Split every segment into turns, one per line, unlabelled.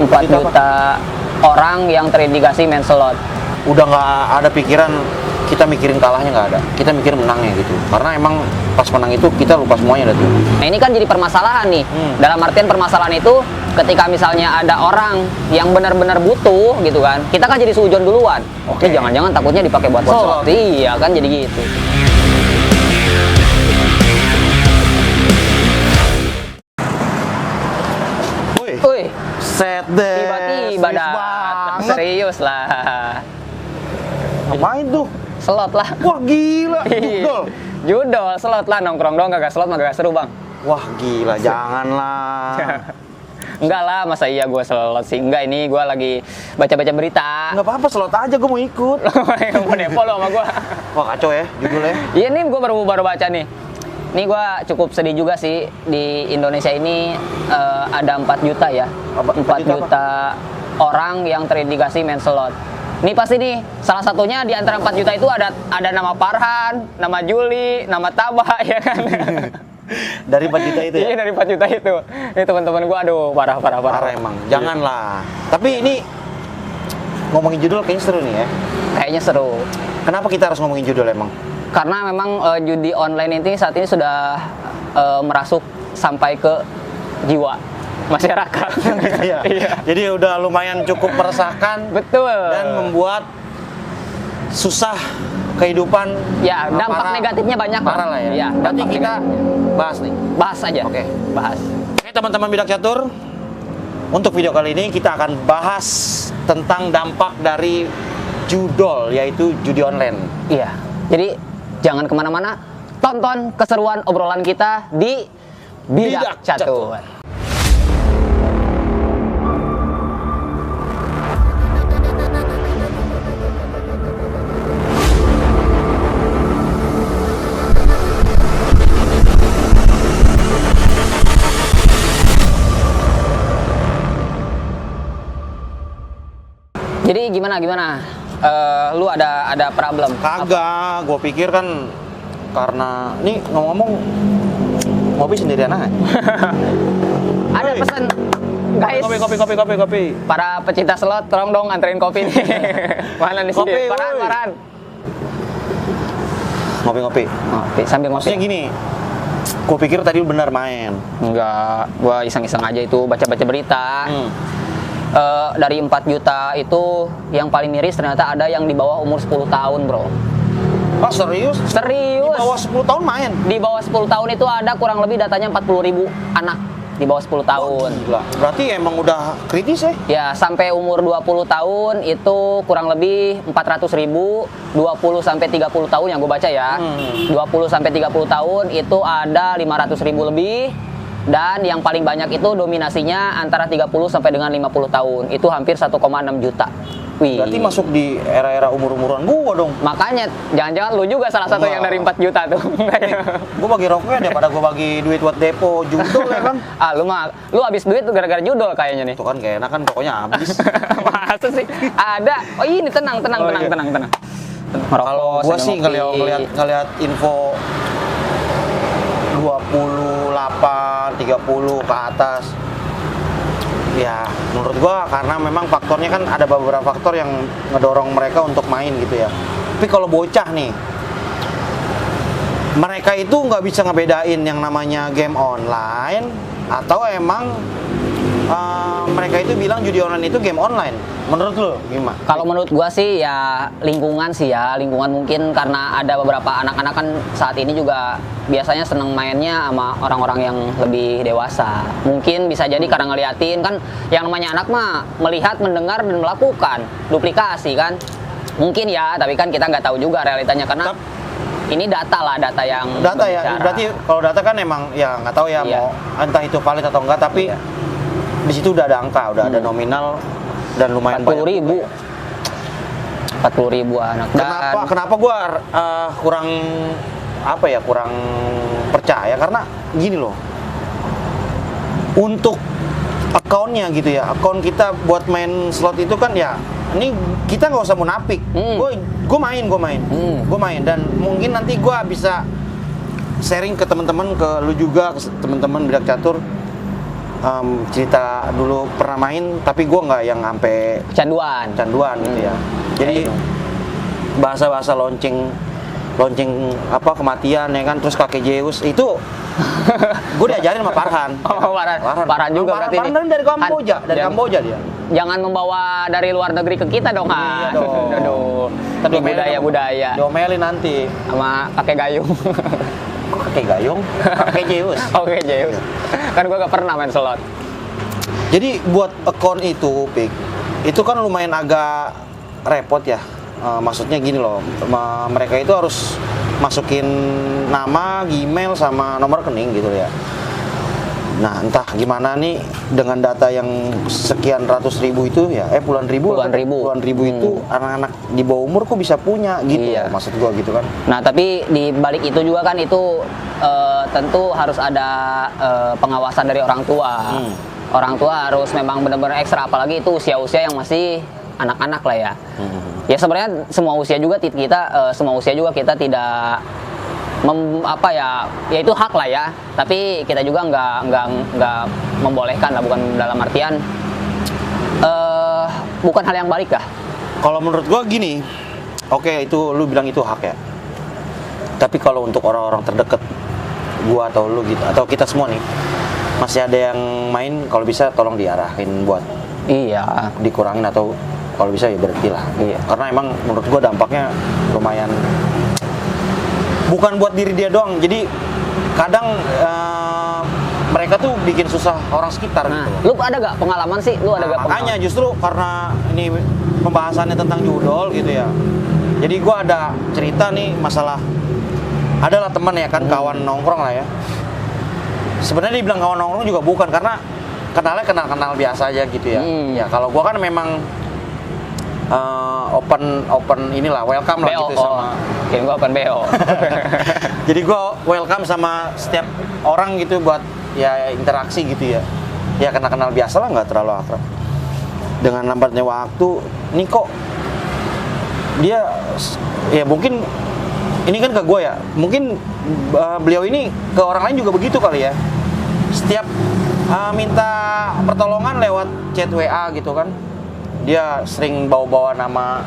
4 juta orang yang terindikasi main slot.
Udah nggak ada pikiran kita mikirin kalahnya, nggak ada. Kita mikirin menangnya gitu. Karena emang pas menang itu kita lupa semuanya dah tuh.
Nah ini kan jadi permasalahan nih. Dalam artian permasalahan itu ketika misalnya ada orang yang benar-benar butuh gitu kan, kita kan jadi sujon duluan. Oke, jangan-jangan takutnya dipakai buat slot. Iya kan jadi gitu. Wih,
Set deh.
tiba-tiba dah. Serius lah.
Ngapain tuh?
Slot lah.
Wah gila. Judol.
Judol, slot lah, nongkrong doang kagak slot mah kagak seru, Bang.
Wah gila, janganlah.
Enggak lah, masa iya gue slot sih. Enggak, ini gue lagi baca-baca berita.
Nggak apa-apa, slot aja, gue mau ikut.
Yang mau depo lo sama gue.
Wah kacau ya judulnya.
Iya nih, gue baru baca nih. Ini gue cukup sedih juga sih. Di Indonesia ini ada 4 juta ya. 4 juta orang yang terindikasi main slot. Ini pasti nih, salah satunya di antara 4 juta itu ada nama Farhan, nama Juli, nama Taba, ya kan?
Dari 4 juta itu ya?
Iya, dari 4 juta itu. Ini teman-teman gue, aduh, parah.
Parah emang, janganlah. Tapi ini, ngomongin judul kayaknya seru nih ya?
Kayaknya seru.
Kenapa kita harus ngomongin judul emang?
Karena memang judi online ini saat ini sudah merasuk sampai ke jiwa masyarakat.
Iya. Jadi udah lumayan cukup meresahkan.
Betul.
Dan membuat susah kehidupan.
Ya, dampak negatifnya banyak.
Parah lah ya.
Ya,
Berarti
dampak
kita
negatifnya.
bahas nih.
Bahas aja.
Oke.
Bahas.
Oke teman-teman Bidak Catur, untuk video kali ini kita akan bahas tentang dampak dari judol, yaitu judi online.
Iya. Jadi jangan kemana-mana, tonton keseruan obrolan kita di Bidak Catur. Jadi gimana? Lu ada problem?
Kagak, gue pikir kan karena ini ngomong-ngomong ngopi sendirian aja.
Ada pesan, guys.
Kopi.
Para pecinta slot, tolong dong anterin kopi nih. Mana nih sih?
Kopi,
Paran.
Ngopi.
Sambil ngopi.
Maksudnya gini, gue pikir tadi lu benar main.
Enggak, gua iseng-iseng aja itu baca-baca berita. Dari 4 juta itu yang paling miris ternyata ada yang di bawah umur 10 tahun, bro.
Ah serius?
Serius.
Di bawah 10 tahun main?
Di bawah 10 tahun itu ada kurang lebih datanya 40.000 anak di bawah 10 tahun.
Oh, gila. Berarti emang udah kritis ya?
Ya, sampai umur 20 tahun itu kurang lebih 400.000, 20 sampai 30 tahun yang gue baca ya. 20 sampai 30 tahun itu ada 500.000 lebih. Dan yang paling banyak itu dominasinya antara 30 sampai dengan 50 tahun. Itu hampir 1,6 juta. Wih.
Berarti masuk di era-era umur-umuran gua dong.
Makanya, jangan-jangan lu juga salah satu yang dari 4 juta tuh.
Gua bagi rokoknya daripada gua bagi duit buat depo judol ya kan.
Lu habis duit tuh gara-gara judol kayaknya nih.
Itu kan gak enak kan rokoknya habis.
Masa sih? Ada. Oh ini tenang.
Kalau gua sih ngelihat info 28, 30 ke atas. Ya, menurut gua karena memang faktornya kan ada beberapa faktor yang ngedorong mereka untuk main gitu ya. Tapi kalau bocah nih, mereka itu nggak bisa ngebedain yang namanya game online atau emang mereka itu bilang judi online itu game online. Menurut lo gimana?
Kalau menurut gua sih ya lingkungan mungkin karena ada beberapa anak-anak kan saat ini juga biasanya seneng mainnya sama orang-orang yang lebih dewasa. Mungkin bisa jadi karena ngeliatin kan yang namanya anak mah melihat, mendengar dan melakukan duplikasi kan. Mungkin ya, tapi kan kita nggak tahu juga realitanya karena ini data yang
data ya.
berbicara.
Berarti kalau data kan emang ya nggak tahu ya mau entah itu valid atau enggak, tapi di situ udah ada angka, udah ada nominal dan lumayan
40.000 anak.
Kenapa gue kurang percaya karena gini loh, untuk akunnya gitu ya, akun kita buat main slot itu kan ya, ini kita nggak usah munafik. Gue main dan mungkin nanti gue bisa sharing ke teman-teman, ke lu juga, ke teman-teman Bidak Catur. cerita dulu pernah main, tapi gue nggak yang sampai canduan gitu ya. Jadi bahasa-bahasa lonceng apa kematian ya kan, terus kakek Zeus itu gue diajarin sama Farhan.
Oh, Farhan juga berarti ini.
Farhan dari Kamboja dia.
Jangan membawa dari luar negeri ke kita dong, Han.
Iya dong.
Aduh. Tapi budaya.
Diomelin nanti
Sama kakek gayung.
kok kakek gayung, kakek Zeus.
Oke, Zeus. Kan gua gak pernah main slot.
Jadi buat account itu, Pik, itu kan lumayan agak repot ya. Maksudnya gini loh, mereka itu harus masukin nama, Gmail, sama nomor rekening gitu ya. Nah, entah gimana nih dengan data yang sekian ratus ribu itu ya, puluhan ribu itu anak-anak di bawah umur kok bisa punya gitu.
Iya.
Maksud gua gitu kan.
Nah, tapi di balik itu juga kan itu tentu harus ada pengawasan dari orang tua. Orang tua harus memang benar-benar ekstra, apalagi itu usia-usia yang masih anak-anak lah ya. Ya sebenarnya semua usia juga kita tidak ya itu hak lah ya, tapi kita juga nggak membolehkan lah, bukan dalam artian bukan hal yang balik lah.
Kalau menurut gua gini, oke, itu lu bilang itu hak ya, tapi kalau untuk orang-orang terdekat gua atau lu gitu, atau kita semua nih masih ada yang main, kalau bisa tolong diarahin buat dikurangin, atau kalau bisa ya berhenti lah. Karena emang menurut gua dampaknya lumayan, bukan buat diri dia doang, jadi kadang mereka tuh bikin susah orang sekitar.
Nah,
gitu.
Lu ada gak pengalaman sih?
Makanya justru karena ini pembahasannya tentang judol gitu ya, jadi gua ada cerita nih masalah, adalah teman ya kan, kawan nongkrong lah ya. Sebenarnya dibilang kawan nongkrong juga bukan, karena kenalnya kenal biasa aja gitu ya. Ya kalau gua kan memang open inilah, welcome lah gitu sama.
Kira gua open BO.
Jadi gua welcome sama setiap orang gitu buat ya interaksi gitu ya. Ya kenal biasa lah, nggak terlalu akrab. Dengan lambatnya waktu, nih kok dia ya mungkin ini kan ke gue ya, mungkin beliau ini ke orang lain juga begitu kali ya. Setiap minta pertolongan lewat chat WA gitu kan, dia sering bawa nama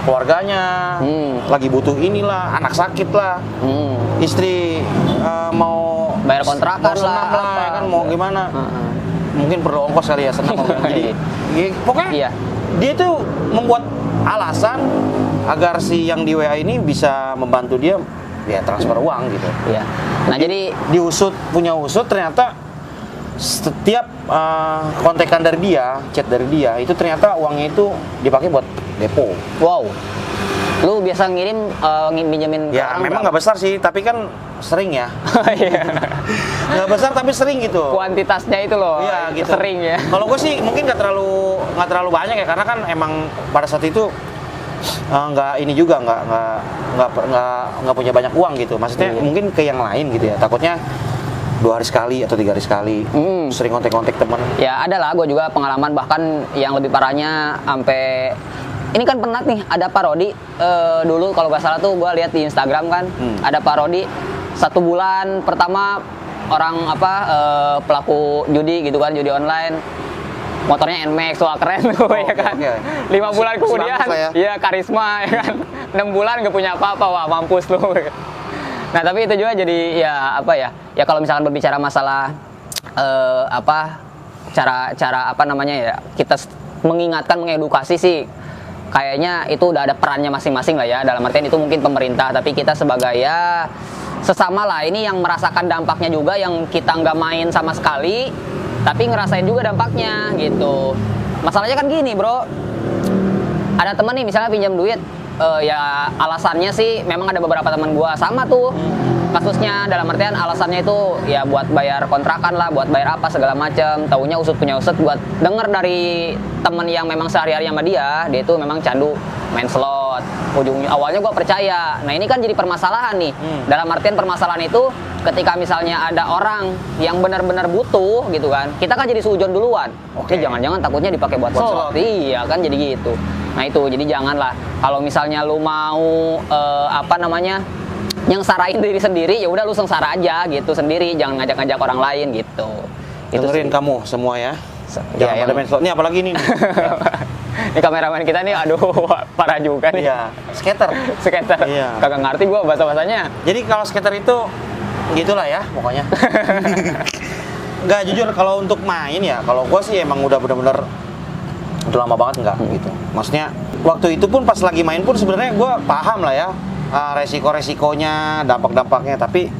keluarganya, lagi butuh inilah, anak sakit lah, istri mau
bayar kontrakan
lah, ya kan, mau gimana, mungkin perlu ongkos kali ya, senang. Jadi pokoknya dia tuh membuat alasan agar si yang di WA ini bisa membantu dia ya transfer uang gitu.
Iya. Nah, jadi
punya usut ternyata setiap kontekan dari dia, chat dari dia, itu ternyata uangnya itu dipakai buat depo.
Wow. Lu biasa ngirim minjemin
ya memang nggak besar sih, tapi kan sering ya. Nggak besar tapi sering gitu.
Kuantitasnya itu loh.
Iya gitu.
Sering ya.
Kalau gue sih mungkin nggak terlalu banyak ya, karena kan emang pada saat itu nggak ini juga nggak punya banyak uang gitu. Maksudnya mungkin ke yang lain gitu ya. Takutnya 2 hari sekali atau 3 hari sekali sering kontak teman.
Ya ada lah, gue juga pengalaman, bahkan yang lebih parahnya sampai ini kan pernah nih ada parodi dulu kalau nggak salah tuh gue lihat di Instagram kan, ada parodi 1 bulan pertama orang pelaku judi gitu kan, judi online, motornya NMAX, wah keren tuh ya kan. 5 bulan kemudian ya karisma ya kan, 6 bulan gak punya apa-apa, wah mampus lu. Nah tapi itu juga jadi ya kalau misalkan berbicara masalah cara kita mengingatkan, mengedukasi sih, kayaknya itu udah ada perannya masing-masing lah ya. Dalam artian itu mungkin pemerintah, tapi kita sebagai ya sesama lah ini yang merasakan dampaknya juga, yang kita nggak main sama sekali tapi ngerasain juga dampaknya gitu. Masalahnya kan gini bro, ada teman nih misalnya pinjam duit, ya alasannya sih memang ada beberapa teman gua sama tuh kasusnya, dalam artian alasannya itu ya buat bayar kontrakan lah, buat bayar apa segala macam. Taunya usut punya usut, buat denger dari temen yang memang sehari-hari sama dia itu memang candu main slot. Awalnya gue percaya. Nah ini kan jadi permasalahan nih. Dalam artian permasalahan itu ketika misalnya ada orang yang benar-benar butuh gitu kan, kita kan jadi sujon duluan. Oke, jangan-jangan takutnya dipakai buat slot. Iya kan, jadi gitu. Nah itu, jadi janganlah. Kalau misalnya lu mau yang sarahin diri sendiri, ya udah lu sengsara aja gitu sendiri, jangan ngajak-ngajak orang lain gitu. Itu
dengerin
sih.
kamu semua ya.
Ya,
Jangan pada main slot. Ini apalagi nih.
Ini kameramen kita nih, aduh parah juga nih.
Iya, skater.
Skater.
Iya.
Kagak ngerti gua bahasa-bahasanya.
Jadi kalau skater itu gitulah ya pokoknya. Nggak, jujur kalau untuk main ya, kalau gua sih emang udah bener-bener udah lama banget nggak gitu. Maksudnya waktu itu pun pas lagi main pun sebenarnya gua paham lah ya resiko-resikonya, dampak-dampaknya, tapi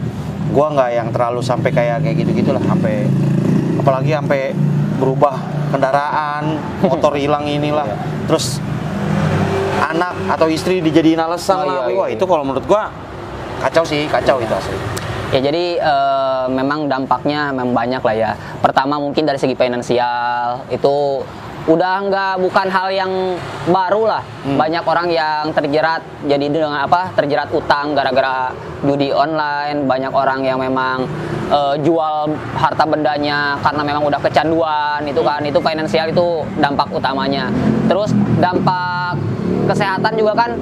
gua nggak yang terlalu sampai kayak gitu-gitulah, sampai apalagi sampai berubah kendaraan, motor hilang inilah, terus anak atau istri dijadiin alasan lah. Wah, itu kalau menurut gua kacau sih, kacau itu asli.
Ya jadi memang dampaknya memang banyak lah ya. Pertama mungkin dari segi finansial itu udah bukan hal yang baru lah. Banyak orang yang terjerat jadi dengan terjerat utang gara-gara judi online. Banyak orang yang memang jual harta bendanya karena memang udah kecanduan itu kan. Itu finansial itu dampak utamanya. Terus dampak kesehatan juga kan,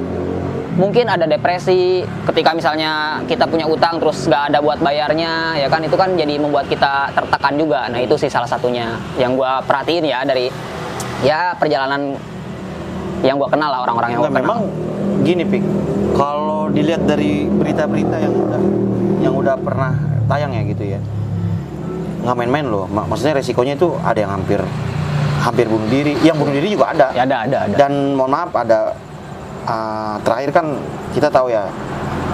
mungkin ada depresi ketika misalnya kita punya utang terus nggak ada buat bayarnya, ya kan, itu kan jadi membuat kita tertekan juga. Nah itu sih salah satunya yang gua perhatiin ya dari ya perjalanan yang gua kenal lah, orang-orang yang gua kenal.
Memang gini Pik, kalau dilihat dari berita-berita yang udah pernah tayang ya gitu ya, nggak main-main loh. Maksudnya resikonya itu ada yang hampir bunuh diri, yang bunuh diri juga ada.
Ya, ada.
Dan mohon maaf ada terakhir kan kita tahu ya,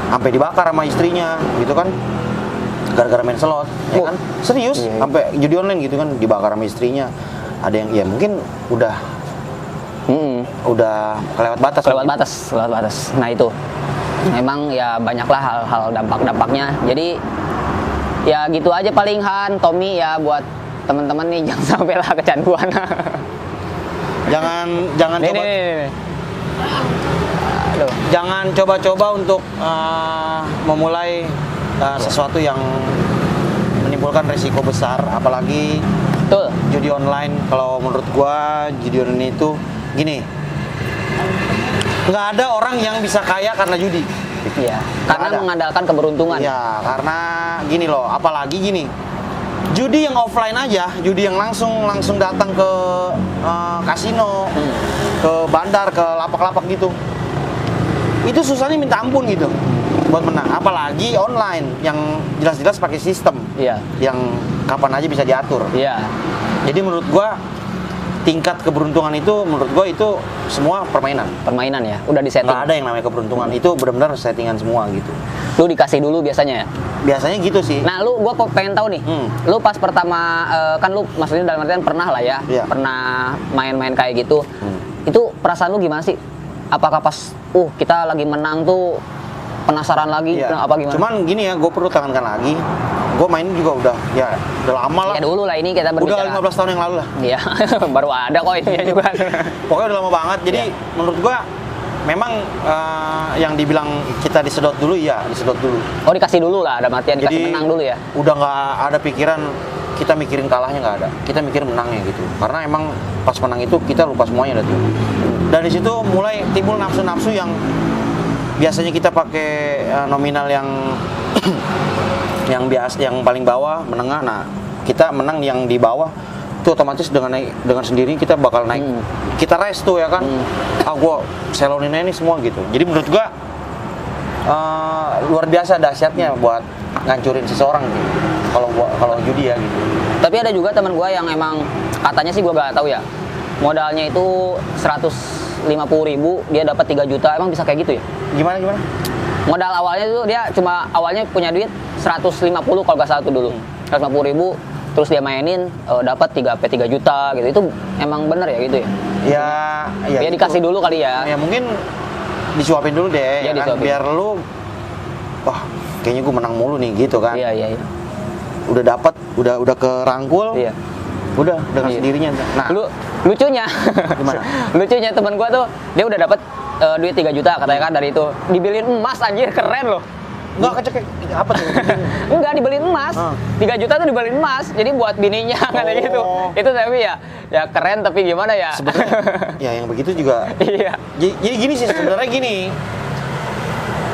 sampai dibakar sama istrinya gitu kan, gara-gara main slot, ya kan? Serius, sampai judi online gitu kan, dibakar sama istrinya. Ada yang ya mungkin udah kelewat batas.
Kelewat batas. Nah itu memang ya banyaklah hal-hal dampak-dampaknya. Jadi ya gitu aja paling Han, Tommy ya, buat teman-teman nih jangan sampai lah kecanduan.
Jangan
Nih.
coba.
Aduh.
Jangan coba-coba untuk memulai sesuatu yang menimbulkan risiko besar, apalagi
Betul.
judi online. Kalau menurut gua judi online itu gini, nggak ada orang yang bisa kaya karena judi.
Iya. Karena
ada.
mengandalkan keberuntungan.
Ya, karena gini loh, apalagi gini, judi yang offline aja, judi yang langsung datang ke kasino, ke bandar, ke lapak-lapak gitu, itu susahnya minta ampun gitu buat menang. Apalagi online yang jelas-jelas pakai sistem,
Iya.
yang kapan aja bisa diatur.
Iya.
Jadi menurut gua tingkat keberuntungan itu, menurut gua itu semua permainan.
Permainan ya, udah disetting.
Nggak ada yang namanya keberuntungan, itu benar-benar settingan semua gitu.
Lu dikasih dulu biasanya ya.
Biasanya gitu sih.
Nah, gua kok pengen tahu nih. Lu pas pertama kan lu maksudnya dalam artian pernah lah ya,
Iya.
pernah main-main kayak gitu. Itu perasaan lu gimana sih? Apakah pas kita lagi menang tuh penasaran lagi
Iya.
apa gimana?
Cuman gini ya, gue perlu tekankan lagi, gue main juga udah lama lah.
Ya dulu lah, ini kita berbicara.
Udah 15 tahun yang lalu lah.
Iya, baru ada kok ini juga.
Pokoknya udah lama banget. Jadi menurut gue memang yang dibilang kita disedot dulu, ya disedot dulu.
Oh, dikasih dulu lah, ada artian dikasih menang dulu ya.
Udah nggak ada pikiran kita mikirin kalahnya, nggak ada. Kita mikirin menangnya gitu. Karena emang pas menang itu kita lupa semuanya dah tuh. Dan di situ mulai timbul nafsu-nafsu yang biasanya kita pakai nominal yang yang paling bawah, menengah. Nah, kita menang yang di bawah itu otomatis dengan sendiri kita bakal naik. Kita race tuh ya kan. Gua selonin aja nih semua gitu. Jadi menurut gua luar biasa dahsyatnya buat ngancurin seseorang gitu. Kalau judi ya gitu.
Tapi ada juga teman gua yang emang katanya sih gua gak tahu ya. Modalnya itu 150.000, dia dapat 3 juta. Emang bisa kayak gitu ya?
Gimana?
Modal awalnya itu dia cuma awalnya punya duit 150 kalau nggak salah tuh dulu. 150.000, terus dia mainin dapat 3 juta gitu. Itu emang bener ya gitu ya?
Ya
Dia
gitu.
dikasih dulu kali ya.
Ya mungkin disuapin dulu deh,
Iya,
ya kan?
disuapin.
Biar lu, wah kayaknya gue menang mulu nih gitu kan.
Iya.
Udah dapat, udah kerangkul.
Iya.
Udah dengan
Iya.
sendirinya. Nah,
Lucunya
Gimana?
lucunya teman gua tuh dia udah dapat duit 3 juta katanya kan dari itu. Dibeliin emas, anjir, keren loh.
nggak kecek apa tuh?
Enggak, dibeliin emas. 3 juta tuh dibeliin emas. Jadi buat bininya katanya gitu. Itu tapi ya keren, tapi gimana ya?
Sebenarnya ya yang begitu juga.
Iya.
Jadi gini sih sebenarnya gini.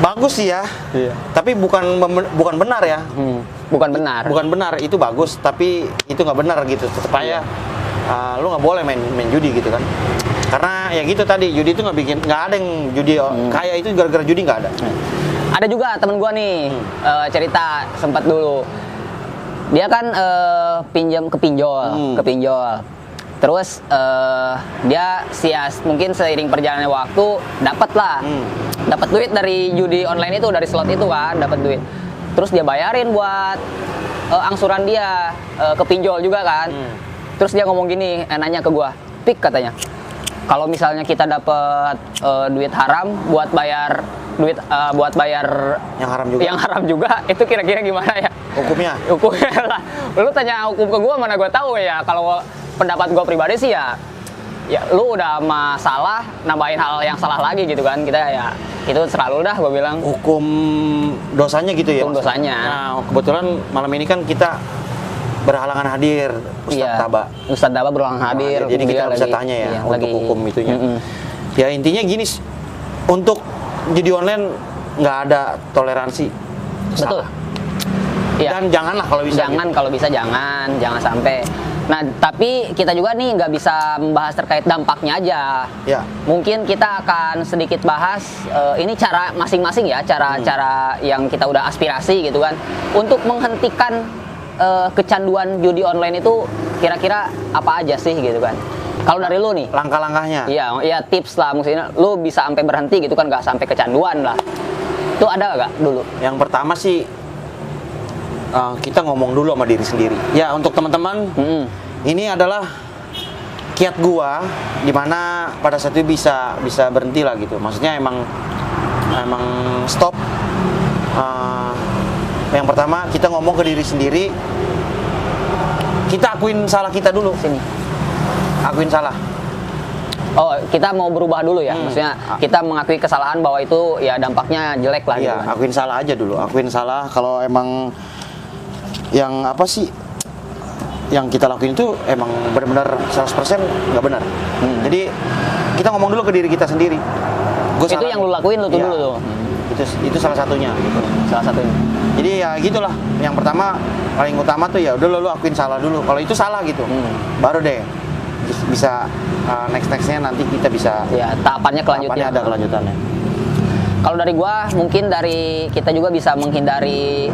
Bagus sih ya.
Iya.
Tapi bukan benar ya.
bukan benar.
Bukan benar, itu bagus, tapi itu nggak benar gitu. Tetap aja lu nggak boleh main judi gitu kan. Karena ya gitu tadi, judi itu nggak ada yang judi kaya itu gara-gara judi, nggak ada.
Ada juga temen gua nih cerita sempat dulu. Dia kan pinjam ke pinjol. Terus dia mungkin seiring perjalannya waktu dapat duit dari judi online itu, dari slot itu kan, dapat duit. Terus dia bayarin buat angsuran dia ke pinjol juga kan. Terus dia ngomong gini, nanya ke gua, "Pik," katanya, "kalau misalnya kita dapat duit haram buat bayar yang haram juga, itu kira-kira gimana ya
Hukumnya
lah." Lu tanya hukum ke gua, mana gua tahu ya. Kalau pendapat gua pribadi sih ya lu udah masalah nambahin hal yang salah lagi gitu kan. Kita ya itu selalu dah gua bilang
hukum dosanya gitu ya.
Hukum dosanya.
Nah, kebetulan malam ini kan kita berhalangan hadir
Ustadz Daba berhalangan hadir.
Jadi kita bisa tanya ya untuk hukum itunya. Ya intinya gini, untuk judi online nggak ada toleransi.
Betul. Ya.
Dan janganlah kalau bisa.
Jangan sampai. Nah, tapi kita juga nih nggak bisa membahas terkait dampaknya aja.
Ya.
Mungkin kita akan sedikit bahas ini cara masing-masing ya, cara yang kita udah aspirasi gitu kan, untuk menghentikan kecanduan judi online itu kira-kira apa aja sih gitu kan. Kalau dari lu nih,
langkah-langkahnya.
Iya tips lah, maksudnya lu bisa sampai berhenti gitu kan, nggak sampai kecanduan lah. Itu ada nggak dulu?
Yang pertama sih kita ngomong dulu sama diri sendiri. Ya, untuk teman-teman, ini adalah kiat gua dimana pada saat itu bisa berhenti lah gitu. Maksudnya emang stop. Yang pertama kita ngomong ke diri sendiri, kita akuin salah kita dulu. Akuin salah.
Oh, kita mau berubah dulu ya. Maksudnya kita mengakui kesalahan bahwa itu ya dampaknya jelek lah.
Iya,
gitu kan.
akuin salah aja dulu. Akuin salah. Kalau emang yang apa sih yang kita lakuin itu emang benar-benar 100% nggak benar. Jadi kita ngomong dulu ke diri kita sendiri.
Itu yang lu lakuin lu tuh dulu tuh.
Itu salah satunya gitu.
Salah satunya.
Jadi ya gitulah. Yang pertama paling utama tuh ya udah lu akuin salah dulu. Kalau itu salah gitu, baru deh bisa nextnya nanti kita bisa.
Ya tahapannya kelanjutannya.
Ada kelanjutannya.
Kalau dari gua, mungkin dari kita juga bisa menghindari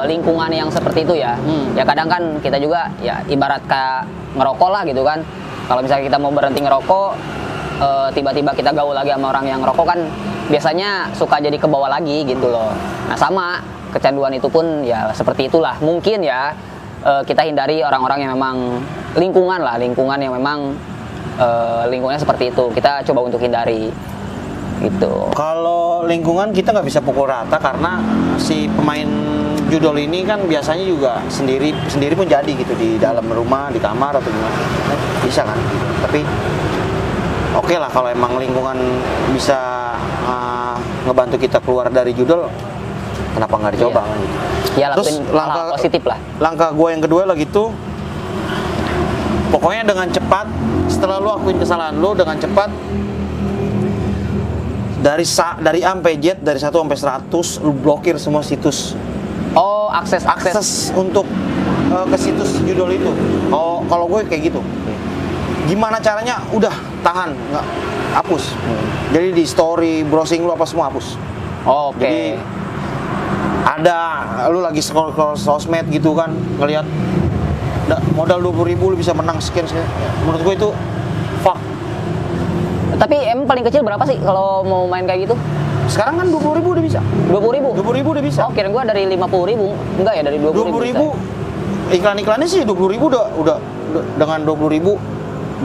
lingkungan yang seperti itu ya. Ya kadang kan kita juga ya ibarat kayak ngerokok lah gitu kan. Kalau misalnya kita mau berhenti ngerokok, tiba-tiba kita gaul lagi sama orang yang ngerokok kan biasanya suka jadi ke bawah lagi gitu loh. Nah sama kecanduan itu pun ya seperti itulah. Mungkin ya kita hindari orang-orang yang memang lingkungan yang memang lingkungannya seperti itu. Kita coba untuk hindari gitu.
Kalau lingkungan kita nggak bisa pukul rata karena si pemain judol ini kan biasanya juga sendiri pun jadi gitu di dalam rumah, di kamar atau gimana, bisa kan gitu. Tapi oke lah kalau emang lingkungan bisa ngebantu kita keluar dari judol, kenapa nggak dicoba kan gitu.
Ya,
terus langkah
positif lah.
Langkah gue yang kedua lagi tuh, pokoknya dengan cepat setelah lu akuin kesalahan lu, dengan cepat dari A sampai Z, dari 1 sampai 100 lu blokir semua situs.
Oh, akses
untuk ke situs judul itu. Oh, kalau gue kayak gitu. Gimana caranya? Udah tahan, nggak hapus. Jadi di story, browsing lu apa semua hapus.
Oke.
Jadi ada lu lagi scroll sosmed gitu kan, ngelihat modal 20.000 lu bisa menang sekian. Menurut gue itu fuck.
Tapi emang paling kecil berapa sih kalau mau main kayak gitu?
Sekarang kan 20.000 udah bisa.
20.000?
20.000 udah bisa.
Oh, kira gua dari 50.000. Enggak ya, dari 20.000.
20.000. Iklan-iklannya sih 20.000 udah dengan 20.000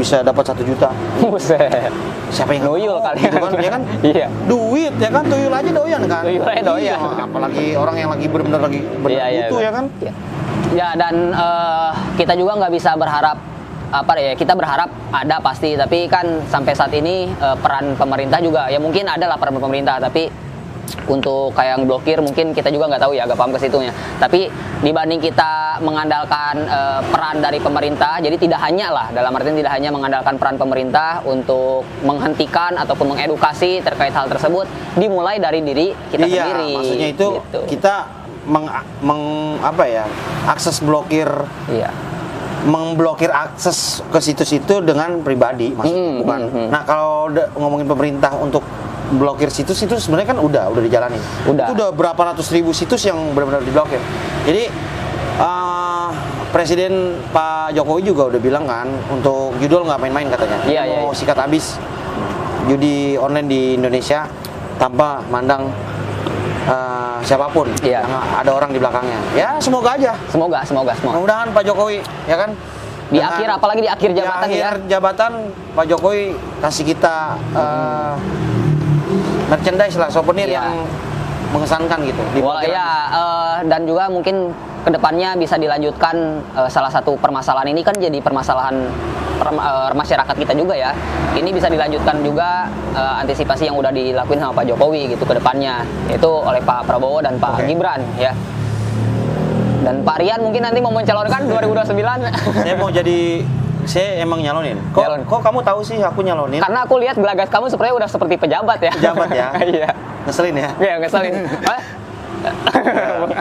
bisa dapat 1 juta.
Buset.
Siapa yang
tuyul kali
gitu kan? Ya kan?
Iya.
Duit ya kan, tuyul aja doyan kan?
Tuyul aja doyan.
Iya, apalagi orang yang lagi benar-benar butuh ya kan?
Iya. Ya dan kita juga nggak bisa berharap kita berharap ada pasti, tapi kan sampai saat ini peran pemerintah juga ya mungkin ada lah peran pemerintah, tapi untuk kayak yang blokir mungkin kita juga nggak tahu ya, agak paham ke situnya. Tapi dibanding kita mengandalkan peran dari pemerintah, jadi tidak hanya lah, dalam artian tidak hanya mengandalkan peran pemerintah untuk menghentikan ataupun mengedukasi terkait hal tersebut, dimulai dari diri kita sendiri.
Maksudnya itu
gitu.
kita akses blokir,
Iya.
memblokir akses ke situs itu dengan pribadi, maksudnya bukan. Nah, kalau ngomongin pemerintah untuk blokir situs itu sebenarnya kan udah dijalanin.
Udah.
Itu udah berapa ratus ribu situs yang benar-benar diblokir. Jadi Presiden Pak Jokowi juga udah bilang kan untuk judul nggak main-main katanya.
Iya,
Dia mau
iya.
sikat habis judi online di Indonesia tanpa mandang siapapun
Iya.
yang ada orang di belakangnya. Ya semoga aja.
Semoga.
Mudah-mudahan Pak Jokowi ya kan
Di akhir, apalagi di akhir jabatan
di akhir jabatan Pak Jokowi kasih kita merchandise lah, souvenir
Iya.
yang mengesankan gitu. Di blokir
Ya, dan juga mungkin kedepannya bisa dilanjutkan salah satu permasalahan ini kan jadi permasalahan masyarakat kita juga ya. Ini bisa dilanjutkan juga antisipasi yang udah dilakuin sama Pak Jokowi gitu kedepannya, yaitu oleh Pak Prabowo dan Pak Gibran ya. Dan Pak Rian mungkin nanti mau mencalonkan 2029.
Saya emang nyalonin.
Nyalon.
Kok kamu tahu sih aku nyalonin?
Karena aku lihat gelagat kamu sebenarnya udah seperti pejabat ya.
Pejabat ya?
Iya.
Ngeselin ya?
Iya, ngeselin. Hah?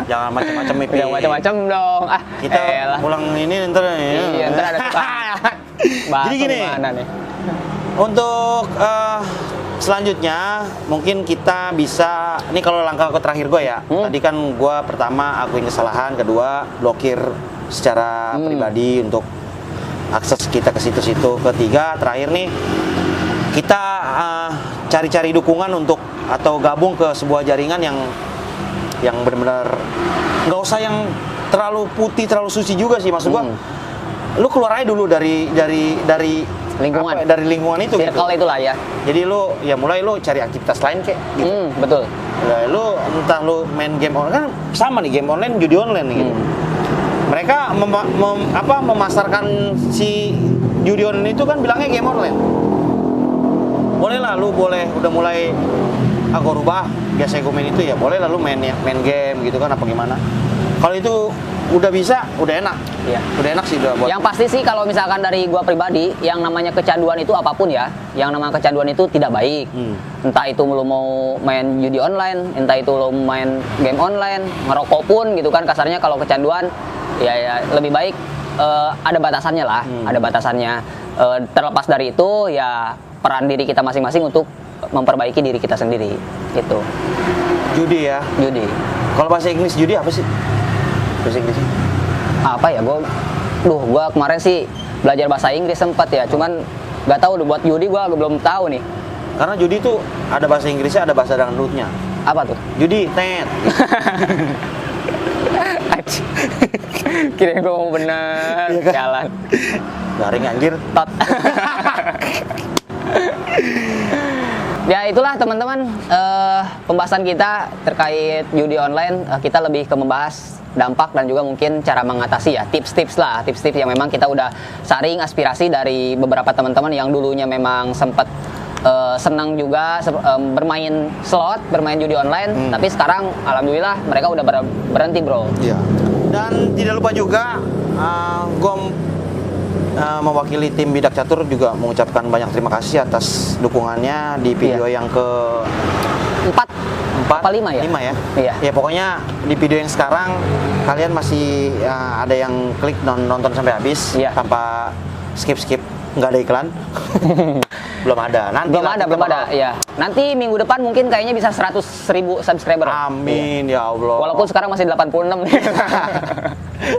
Jangan macam-macam Ipi.
Jangan macam-macam dong.
Kita
elah.
pulang ini ntar ya.
Iya, ntar ada tukang.
Jadi gini.
Mana nih?
Untuk selanjutnya mungkin kita bisa, ini kalau langkah ke terakhir gue ya. Tadi kan gue pertama akuin kesalahan, kedua blokir secara pribadi untuk akses kita ke situs-situ, ketiga terakhir nih kita cari-cari dukungan untuk atau gabung ke sebuah jaringan yang benar-benar nggak usah yang terlalu putih, terlalu suci juga sih, maksud gua. Lu keluar aja dulu dari
Lingkungan.
dari lingkungan itu gitu.
Circle itulah ya.
Jadi lu mulai lu cari aktivitas lain kayak gitu.
Betul.
Ya, lu entah lu main game online, kan sama nih game online, judi online gitu. Mereka memasarkan si judi online itu kan bilangnya game online. Boleh lah, lu udah mulai aku rubah, biasanya gue main itu ya boleh lah lu main game gitu kan apa gimana. Kalau itu udah bisa, udah enak.
Iya.
Udah enak sih udah buat.
Yang pasti sih kalau misalkan dari gua pribadi, yang namanya kecanduan itu apapun ya, yang namanya kecanduan itu tidak baik. Entah itu lu mau main judi online, entah itu lu main game online, ngerokok pun gitu kan kasarnya, kalau kecanduan ya lebih baik ada batasannya lah, ada batasannya. Terlepas dari itu ya peran diri kita masing-masing untuk memperbaiki diri kita sendiri gitu.
Judi ya.
Judi.
Kalau bahasa Inggris judi apa sih? Bahasa Inggris
apa ya, gua kemarin sih belajar bahasa Inggris sempat ya, cuman nggak tahu buat judi gua belum tahu nih.
Karena judi itu ada bahasa Inggrisnya, ada bahasa dangdutnya.
Apa tuh?
Judi tet.
Kirain gua mau bener
Iya kan?
jalan
Garing anjir.
tot. Ya itulah teman-teman, pembahasan kita terkait judi online. Kita lebih ke membahas dampak dan juga mungkin cara mengatasi ya, tips-tips yang memang kita udah saring aspirasi dari beberapa teman-teman yang dulunya memang sempat senang juga bermain slot, bermain judi online, tapi sekarang alhamdulillah mereka udah berhenti bro.
Iya. Dan tidak lupa juga gue mewakili tim Bidak Catur juga mengucapkan banyak terima kasih atas dukungannya di video yang ke
4 apa 5 ya?
5 ya?
Iya.
Ya pokoknya di video yang sekarang kalian masih ada yang klik nonton sampai habis tanpa skip, nggak ada iklan. Belum ada. Nanti
belum ada. Ya. Nanti minggu depan mungkin kayaknya bisa 100.000 subscriber.
Amin ya Allah.
Walaupun sekarang masih 86 nih.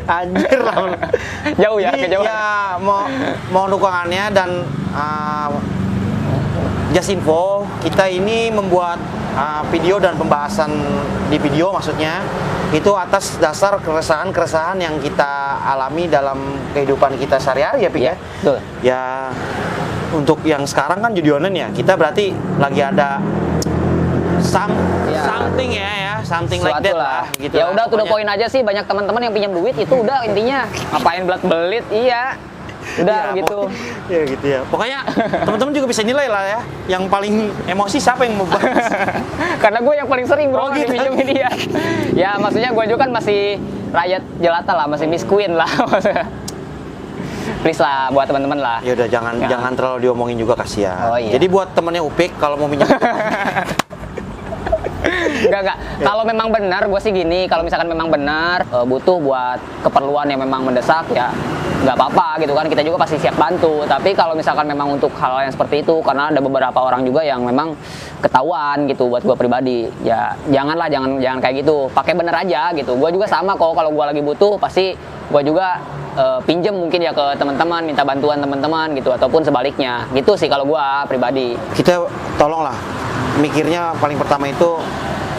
Anjir lah.
Jauh ya,
Jadi,
kejauhan.
ya mau dukungannya dan just info, kita ini membuat video dan pembahasan di video maksudnya itu atas dasar keresahan-keresahan yang kita alami dalam kehidupan kita sehari-hari ya Pik ya.
Betul.
Ya untuk yang sekarang kan judi online ya, kita berarti lagi ada something something like that lah gitu.
Ya udah, to the point aja sih, banyak teman-teman yang pinjam duit itu udah intinya ngapain belit iya. Udah
ya,
gitu.
Ya gitu ya. Pokoknya teman-teman juga bisa nilai lah ya. Yang paling emosi siapa yang membahas?
Karena gue yang paling sering bro
gitu.
pinjemin dia. Ya maksudnya gue juga kan masih rakyat jelata lah, masih Miss Queen lah. Please lah buat teman-teman lah.
Ya udah jangan terlalu diomongin juga, kasihan.
Oh, iya.
Jadi buat temennya Upik kalau mau minjem
Enggak. Kalau memang benar, gue sih gini. Kalau misalkan memang benar butuh buat keperluan yang memang mendesak ya nggak apa-apa gitu kan. Kita juga pasti siap bantu. Tapi kalau misalkan memang untuk hal yang seperti itu, karena ada beberapa orang juga yang memang ketahuan gitu buat gue pribadi. Ya janganlah, jangan kayak gitu. Pakai bener aja gitu. Gue juga sama kok. Kalau gue lagi butuh, pasti gue juga pinjem mungkin ya ke teman-teman, minta bantuan teman-teman gitu, ataupun sebaliknya. Gitu sih kalau gue pribadi.
Kita tolonglah mikirnya paling pertama itu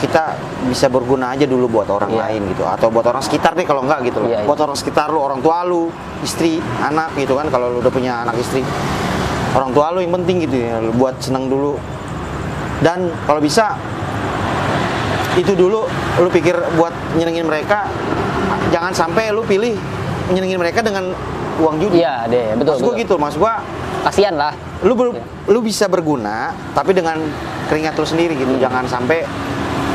kita bisa berguna aja dulu buat orang lain gitu, atau buat orang sekitar deh kalau enggak gitu loh. Buat orang sekitar lu, orang tua lu, istri, anak gitu kan, kalau lu udah punya anak istri. Orang tua lu yang penting gitu ya, lu buat senang dulu. Dan kalau bisa itu dulu lu pikir buat nyenengin mereka, jangan sampai lu pilih nyenengin mereka dengan uang judi.
Iya deh, betul.
Maksud gua gitu, maksud gua
kasihan lah.
Lu bisa berguna tapi dengan keringat lu sendiri gitu. Jangan sampai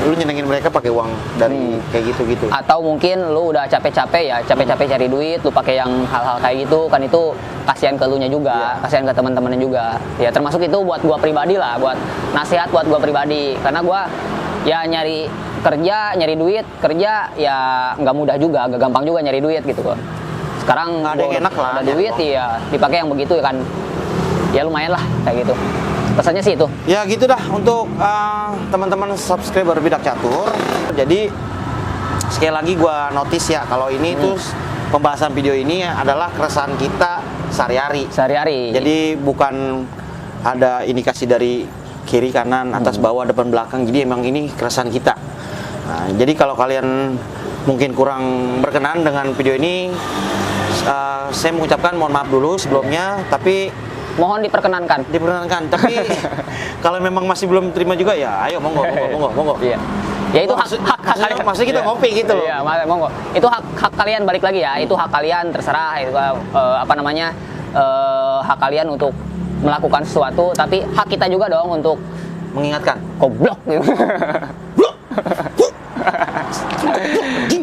lu nyenengin mereka pakai uang dari kayak gitu-gitu.
Atau mungkin lu udah capek-capek cari duit, lu pakai yang hal-hal kayak gitu, kan itu kasihan ke lu nya juga, kasihan ke teman-temannya juga. Ya termasuk itu buat gua pribadi lah, buat nasihat buat gua pribadi. Karena gua ya nyari duit kerja ya nggak mudah juga, agak gampang juga nyari duit gitu kok. Sekarang
nggak ada yang enak lah,
ada duit ya dipakai yang begitu ya kan. Ya lumayan lah kayak gitu. Pesannya sih itu.
Ya gitu dah untuk teman-teman subscriber Bidak Catur. Jadi sekali lagi gua notice ya kalau ini tuh pembahasan video ini adalah keresahan kita sehari-hari. Jadi bukan ada indikasi dari kiri kanan, atas bawah, depan belakang. Jadi emang ini keresahan kita. Nah, jadi kalau kalian mungkin kurang berkenan dengan video ini, saya mengucapkan mohon maaf dulu sebelumnya, tapi
mohon diperkenankan.
Tapi kalau memang masih belum terima juga ya ayo monggo.
Iya. Ya itu hak kalian.
Maksudnya kita ngopi gitu loh.
Iya, monggo. Itu hak kalian, balik lagi ya. Itu hak kalian, terserah itu hak kalian untuk melakukan sesuatu, tapi hak kita juga dong untuk
mengingatkan.
Goblok gitu.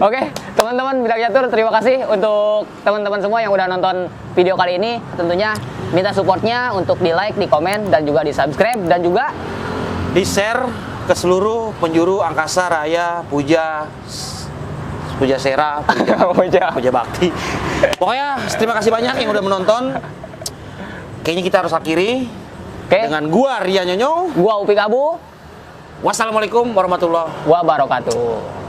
Oke, teman-teman Bidak Catur, terima kasih untuk teman-teman semua yang udah nonton video kali ini. Tentunya minta supportnya untuk di like, di komen, dan juga di subscribe, dan juga
di share ke seluruh penjuru angkasa raya Puja Sera, Puja Bakti. Pokoknya terima kasih banyak yang udah menonton. Kayaknya kita harus akhiri dengan gua Ria Nyonyo,
gua Upik Abu.
Wassalamualaikum warahmatullahi
wabarakatuh.